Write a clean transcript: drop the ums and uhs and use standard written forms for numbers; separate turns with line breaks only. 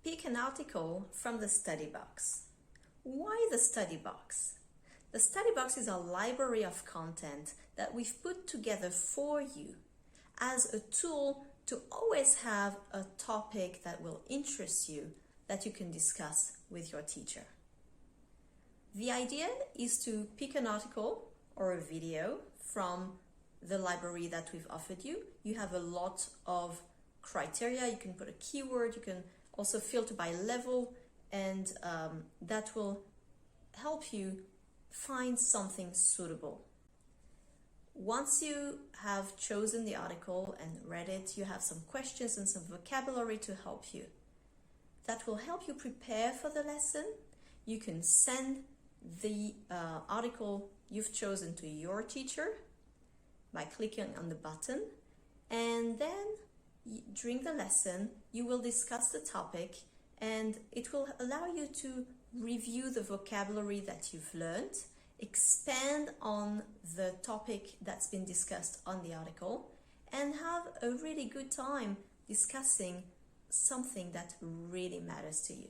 Pick an article from the study box. Why the study box? The study box is a library of content that we've put together for you as a tool to always have a topic that will interest you that you can discuss with your teacher. The idea is to pick an article or a video from the library that we've offered you. You have a lot of criteria. You can put a keyword, you can also filter by level, and that will help you find something suitable. Once you have chosen the article and read it, you have some questions and some vocabulary to help you. That will help you prepare for the lesson. You can send the article you've chosen to your teacher by clicking on the button, and then during the lesson you will discuss the topic, and it will allow you to review the vocabulary that you've learned, expand on the topic that's been discussed on the article, and have a really good time discussing something that really matters to you.